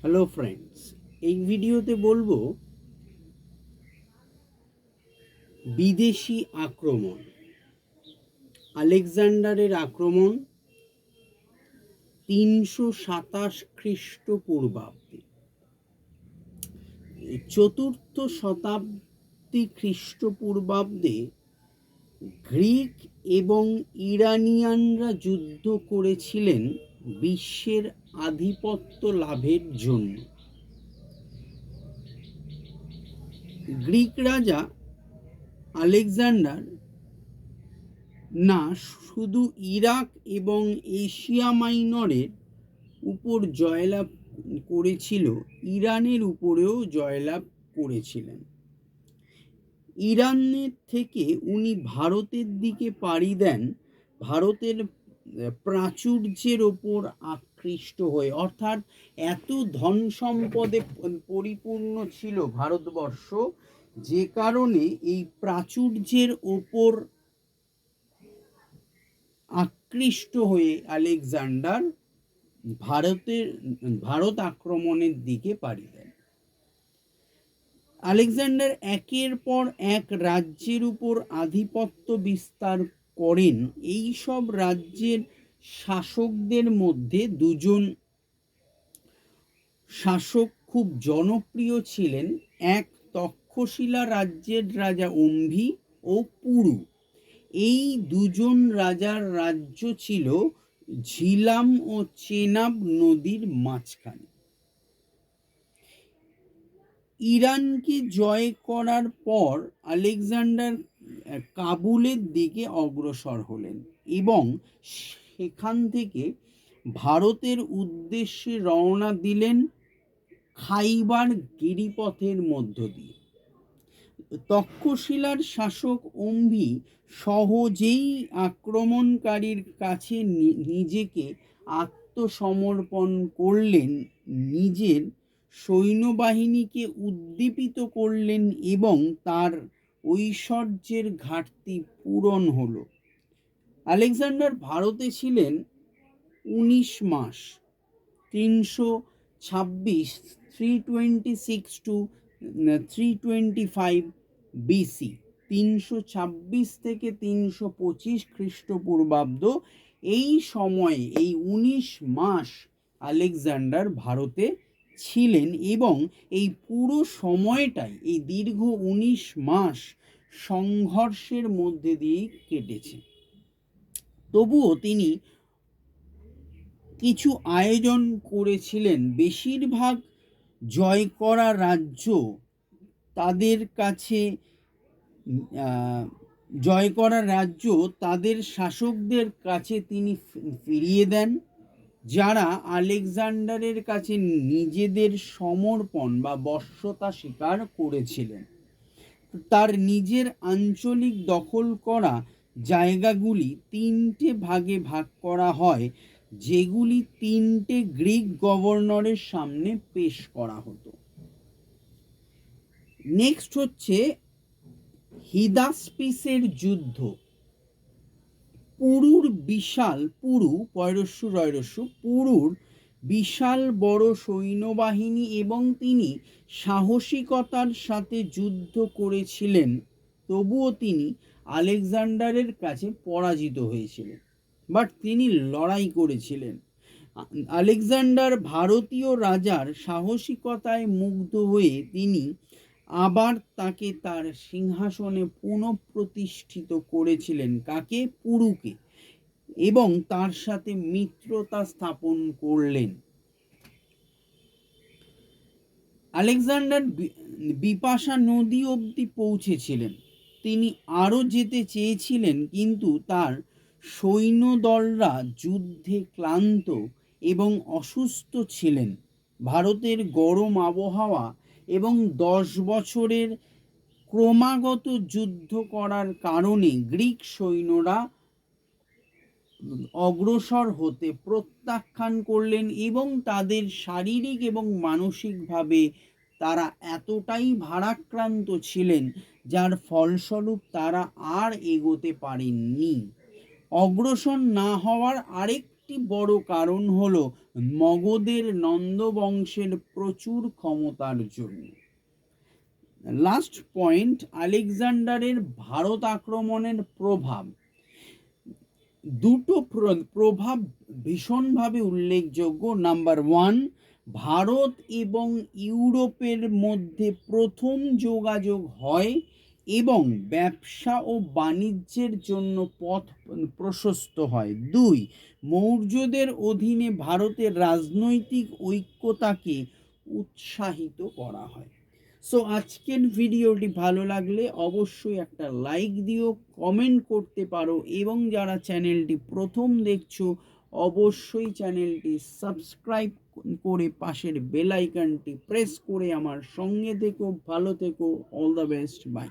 Hello friends, এই ভিডিওতে বলবো বিদেশি আক্রমণ, আলেকজান্ডারের আক্রমণ 327 খ্রিস্টপূর্বাব্দে। চতুর্থ শতাব্দী খ্রিস্টপূর্বাব্দে গ্রিক এবং ইরানিয়ানরা যুদ্ধ করেছিলেন বিশ্বের আধিপত্য লাভের জন্য। গ্রিক রাজা আলেকজান্ডার না শুধু ইরাক এবং এশিয়া মাইনরের উপর জয়লাভ করেছিল, ইরানের উপরেও জয়লাভ করেছিলেন। ইরানের থেকে উনি ভারতের দিকে পাড়ি দেন, ভারতের প্রাচুর্যের ওপর আকৃষ্ট হয়ে, অর্থাৎ এত ধন সম্পদে পরিপূর্ণ ছিল ভারতবর্ষ, যে কারণে এই প্রাচুর্যের ওপর আকৃষ্ট হয়ে আলেকজান্ডার ভারত আক্রমণের দিকে পাড়ি দেন। আলেকজান্ডার একের পর এক রাজ্যের উপর আধিপত্য বিস্তার করেন। এই সব রাজ্যের শাসকদের মধ্যে দুজন শাসক খুব জনপ্রিয় ছিলেন। এক তক্ষশিলা রাজ্যের রাজা অম্ভি ও পুরু। এই দুজন রাজার রাজ্য ছিল ঝিলাম ও চেনাব নদীর মাঝখানে। ইরানকে জয় করার পর আলেকজান্ডার কাবুলের দিকে অগ্রসর হলেন এবং সেখান থেকে ভারতের উদ্দেশ্যে রওনা দিলেন খাইবার গিরিপথের মধ্য দিয়ে। তক্ষশিলার শাসক অম্ভি সহজেই আক্রমণকারীর কাছে নিজেকে আত্মসমর্পণ করলেন, নিজের সৈন্যবাহিনীকে উদ্দীপিত করলেন এবং তার ঐশ্বর্যের ঘাটতি পূরণ হলো। আলেকজান্ডার ভারতে ছিলেন 19 মাস, 326 326 টু 325 বিসি, 326 থেকে 325 খ্রিস্টপূর্বাব্দ। এই সময়ে এই 19 মাস আলেকজান্ডার ভারতে ছিলেন এবং এই পুরো সময়টাই, এই দীর্ঘ 19 মাস সংঘর্ষের মধ্যে দিয়েই কেটেছে। তবুও তিনি কিছু আয়োজন করেছিলেন। বেশিরভাগ জয় করা রাজ্য তাদের কাছে তাদের শাসকদের কাছে তিনি ফিরিয়ে দেন, যারা আলেকজান্ডারের কাছে নিজেদের সমর্পণ বা বশ্যতা স্বীকার করেছিলেন। তার নিজের আঞ্চলিক দখল করা জায়গাগুলি 3টে ভাগে ভাগ করা হয়, যেগুলি 3টে গ্রিক গভর্নরের সামনে পেশ করা হতো। নেক্সট হচ্ছে হিদাসপিসের যুদ্ধ। পুরুর বিশাল বড় সৈন্যবাহিনী এবং তিনি সাহসিকতার সাথে যুদ্ধ করেছিলেন, তবুও তিনি আলেকজান্ডারের কাছে পরাজিত হয়েছিলেন, বাট তিনি লড়াই করেছিলেন। আলেকজান্ডার ভারতীয় রাজার সাহসিকতায় মুগ্ধ হয়ে তিনি আবার তাকে তার সিংহাসনে পুনঃপ্রতিষ্ঠিত করেছিলেন, কাকে? পুরুকে, এবং তার সাথে মিত্রতা স্থাপন করলেন। আলেকজান্ডার বিপাশা নদী অবধি পৌঁছেছিলেন। তিনি আরও যেতে চেয়েছিলেন, কিন্তু তার সৈন্যদলরা যুদ্ধে ক্লান্ত এবং অসুস্থ ছিলেন। ভারতের গরম আবহাওয়া এবং 10 বছরের ক্রমাগত যুদ্ধ করার কারণে গ্রিক সৈন্যরা অগ্রসর হতে প্রত্যাখ্যান করলেন এবং তাদের শারীরিক এবং মানসিকভাবে তারা এতটাই ভারাক্রান্ত ছিলেন, যার ফলস্বরূপ তারা আর এগোতে পারেননি। অগ্রসর না হওয়ার আরেকটি বড় কারণ হলো মগধের নন্দ বংশের প্রচুর ক্ষমতার জন্য। লাস্ট পয়েন্ট, আলেকজান্ডারের ভারত আক্রমণের প্রভাব। দুটো প্রভাব ভীষণভাবে উল্লেখযোগ্য। নাম্বার ওয়ান, ভারত এবং ইউরোপের মধ্যে প্রথম যোগাযোগ হয় এবং ব্যবসা ও বাণিজ্যের জন্য পথ প্রশস্ত হয়। দুই, মৌর্যদের অধীনে ভারতের রাজনৈতিক ঐক্যতাকে উৎসাহিত করা হয়। সো আজকের ভিডিওটি ভালো লাগলে অবশ্যই একটা লাইক দিও, কমেন্ট করতে পারো, এবং যারা চ্যানেলটি প্রথম দেখছো অবশ্যই চ্যানেলটি সাবস্ক্রাইব করে পাশের বেল আইকনটি প্রেস করে আমার সঙ্গে থেকো। ভালো থেকো। All the best. বাই।